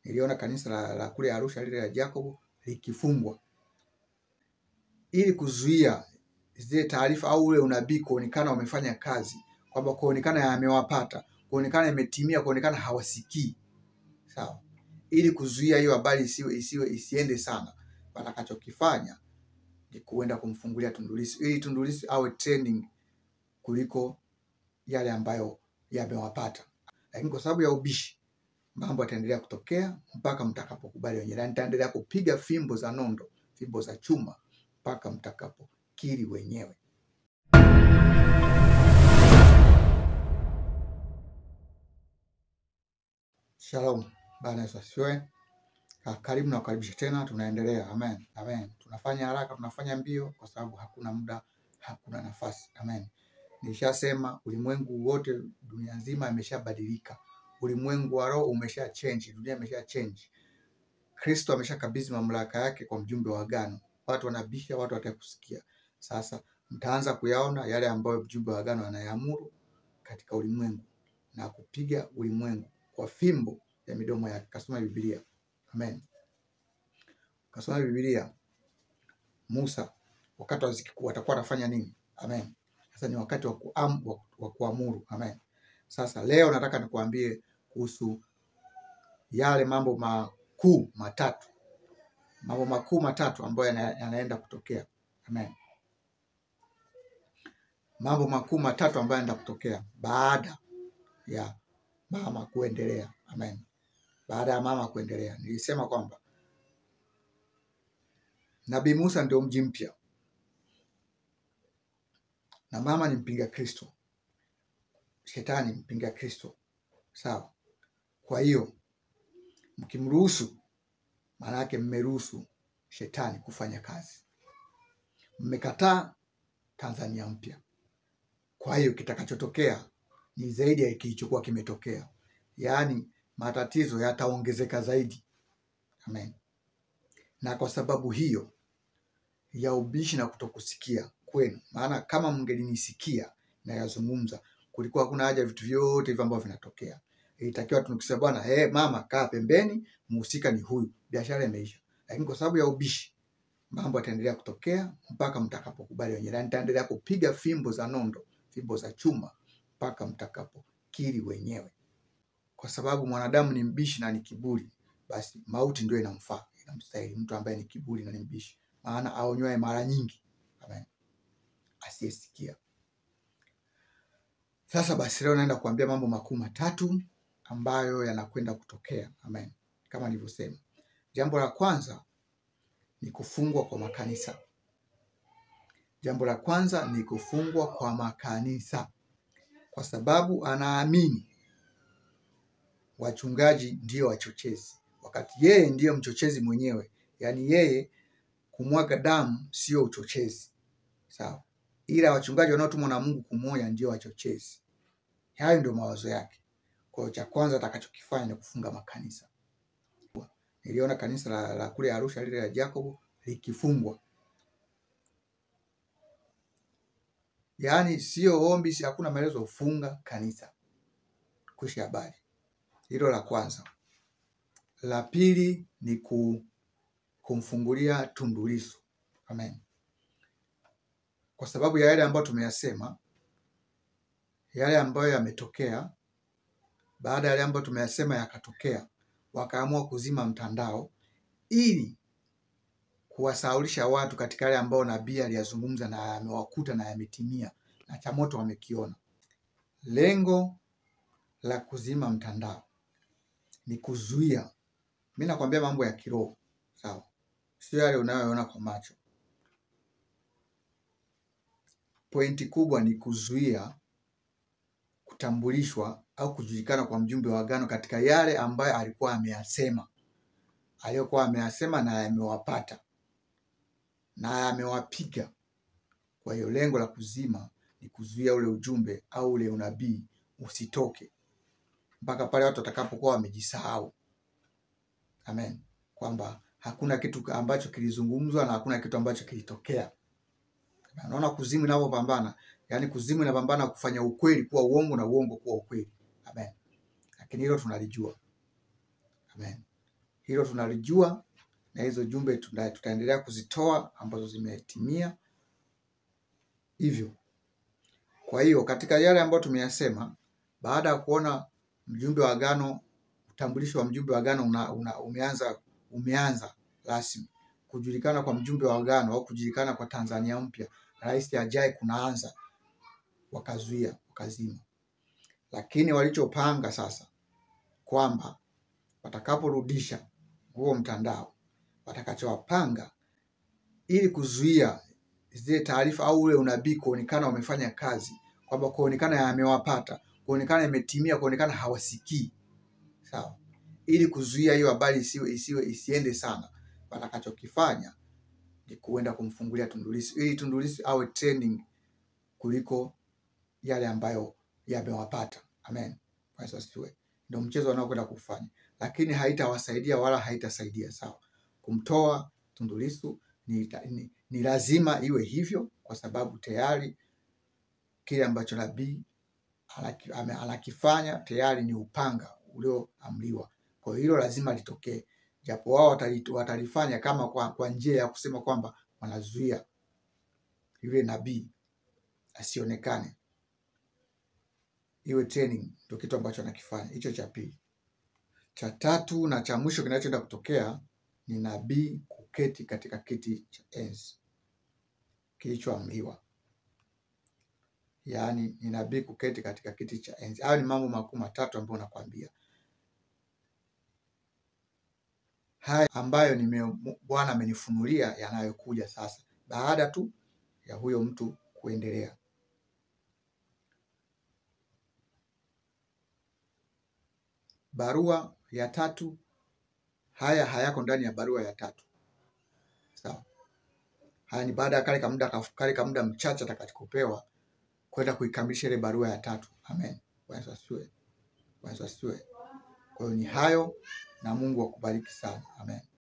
niliona kanisa la kule Arusha lile la Jacob likifungwa ili kuzuia zile taarifa au ule unabii kuonekana umefanya kazi, kwamba kuonekana yamewapata, kuonekana imetimia, kuonekana hawasikii. Sawa? Ili kuzuia hiyo habari isiende sana, watakachokifanya ni kuenda kumfungulia Tundu Lissu ili Tundu Lissu awe trending kuliko yale ambayo yamewapata. Lakini kwa sababu ya ubishi, mambo yataendelea kutokea mpaka mtakapokubali wenyewe. Na nitaendelea kupiga fimbo za nondo, fimbo za chuma mpaka mtakapokiri wenyewe. Shalom. Bwana Yesu asifiwe. Karibu na kukaribisha tena, tunaendelea. Amen. Amen. Tunafanya haraka, tunafanya mbio kwa sababu hakuna muda, hakuna nafasi. Amen. Nilishasema ulimwengu wote, dunia nzima imeshabadilika. Ulimwengu wa roho umesha change, dunia imesha change. Kristo ameshakabidhi mamlaka yake kwa mjumbe wa agano. Watu wanabisha, watu wataka kusikia. Sasa mtaanza kuyaona yale ambayo mjumbe wa agano anayaamuru katika ulimwengu na kupiga ulimwengu kwa fimbo ya midomo yake. Kasoma Biblia. Amen. Kasoma Biblia. Musa wakati wa ziki watakuwa wanafanya nini? Amen. Sasa ni wakati wa kuamuru. Amen. Sasa leo nataka nikuambie kuhusu yale mambo makuu matatu. Mambo makuu matatu ambayo yanaenda kutokea. Amen. Mambo makuu matatu ambayo yanaenda kutokea baada ya mama kuendelea. Amen. Baada ya mama kuendelea. Nilisema kwamba Nabii Musa ndio mji mpya. Na mama ni mpinga Kristo. Shetani mpinga Kristo. Sawa? Kwa hiyo mkimruhusu, maana yake mmeruhusu shetani kufanya kazi. Mmekataa Tanzania mpya. Kwa hiyo kitakachotokea ni zaidi ya kilichokuwa kimetokea. Yaani matatizo yataongezeka zaidi. Amen. Na kwa sababu hiyo ya ubishi na kutokusikia kwenu, maana kama mngelinisikia na yazungumza, kulikuwa hakuna haja vitu vyote hivyo ambavyo vinatokea. Ilitakiwa tunukisema bwana, mama kaa pembeni, mhusika ni huyu, biashara imeisha. Lakini kwa sababu ya ubishi, mambo yataendelea kutokea mpaka mtakapokubali wenyewe. Na nitaendelea kupiga fimbo za nondo, fimbo za chuma mpaka mtakapokiri wenyewe. Kwa sababu mwanadamu ni mbishi na ni kiburi, basi mauti ndio inamfaa, inamstahili mtu ambaye ni kiburi na ni mbishi. Maana aonywaye mara nyingi, amen, asiyesikia. Sasa basi leo naenda kuambia mambo makuu matatu ambayo yanakwenda kutokea. Amen. Kama nilivyosema. Jambo la kwanza ni kufungwa kwa makanisa. Jambo la kwanza ni kufungwa kwa makanisa. Kwa sababu anaamini wachungaji ndio wachochezi. Wakati yeye ndio mchochezi mwenyewe. Yaani yeye kumwaga damu sio uchochezi. Sawa? Ila wachungaji wanaotumwa na Mungu kumonya ndio wachochezi. Hayo ndio mawazo yake. Kwa hiyo cha kwanza atakachokifanya ni kufunga makanisa. Niliona kanisa la kule Arusha lile la Jacob likifungwa. Yaani sio ombi, hakuna maelezo, ufunga kanisa. Kuishi habari. Hilo la kwanza. La pili ni kumfungulia Tundu Lissu. Amen. Kwa sababu ya yale ambayo tumeyasema, yale ambayo yametokea, baada ya yale ambayo tumeyasema yakatokea, wakaamua kuzima mtandao ili kuwasaulisha watu katika yale ambayo nabii aliyazungumza na amewakuta na yametimia na cha moto wamekiona. Lengo la kuzima mtandao ni kuzuia. Mimi nakwambia mambo ya kiroho, sawa? Sio yale unayoona kwa macho. Pointi kubwa ni kuzuia kutambulishwa au kujulikana kwa mjumbe wa agano katika yale ambayo alikuwa ameyasema. Aliyokuwa ameyasema na yamewapata na yamewapiga. Kwa hiyo lengo la kuzima ni kuzuia ule ujumbe au ule unabii usitoke mpaka pale watu watakapokuwa wamejisahau. Amen. Kwamba hakuna kitu ambacho kilizungumzwa na hakuna kitu ambacho kilitokea. Unaona kuzimu inapopambana, yani kuzimu inapambana kufanya ukweli kuwa uongo na uongo kuwa ukweli. Amen. Lakini hilo tunalijua. Amen. Hilo tunalijua, na hizo jumbe tutaendelea kuzitoa ambazo zimetimia hivyo. Kwa hiyo katika yale ambayo tumeyasema, baada ya kuona mjumbe wa agano, utambulisho wa mjumbe wa agano umeanza rasmi, kujulikana kwa mjumbe wa agano au kujulikana kwa Tanzania mpya, rais ajaye kunaanza, wakazuia, wakazima. Lakini walichopanga sasa kwamba watakaporudisha huo mtandao, watakachowapanga ili kuzuia zile taarifa au ule unabii kuonekana wamefanya kazi, kwamba kuonekana yamewapata, kuonekana imetimia, kuonekana hawasikii, sawa, ili kuzuia hiyo habari isiende sana, watakachokifanya ni kuenda kumfungulia Tundu Lissu, ili Tundu Lissu awe trending kuliko yale ambayo yamewapata. Amen. Ndio mchezo wanaokwenda kufanya, lakini haitawasaidia wala haitasaidia, sawa. Kumtoa Tundu Lissu ni lazima iwe hivyo, kwa sababu tayari kile ambacho nabii anakifanya tayari ni upanga ulioamriwa. Kwa hiyo hilo lazima litokee, japo wao watalifanya kama kwa njia ya kusema kwamba wanazuia yule nabii asionekane, iwe training. Ndio kitu ambacho anakifanya. Hicho cha pili. Cha tatu na cha mwisho kinachoenda kutokea ni nabii kuketi katika kiti cha enzi kilichoamriwa. Yaani ni nabii kuketi katika kiti cha enzi. Hayo ni mambo makuu matatu ambayo nakwambia. Haya ambayo Bwana amenifunulia yanayokuja sasa, baada tu ya huyo mtu kuendelea. Barua ya tatu, haya hayako ndani ya barua ya tatu, sawa. Haya ni baada ya kale ka muda mchache atakachopewa kwenda kuikamilisha ile barua ya tatu. Amen. Bwana asifiwe. Bwana asifiwe. Kwa hiyo ni hayo, na Mungu akubariki sana. Amen.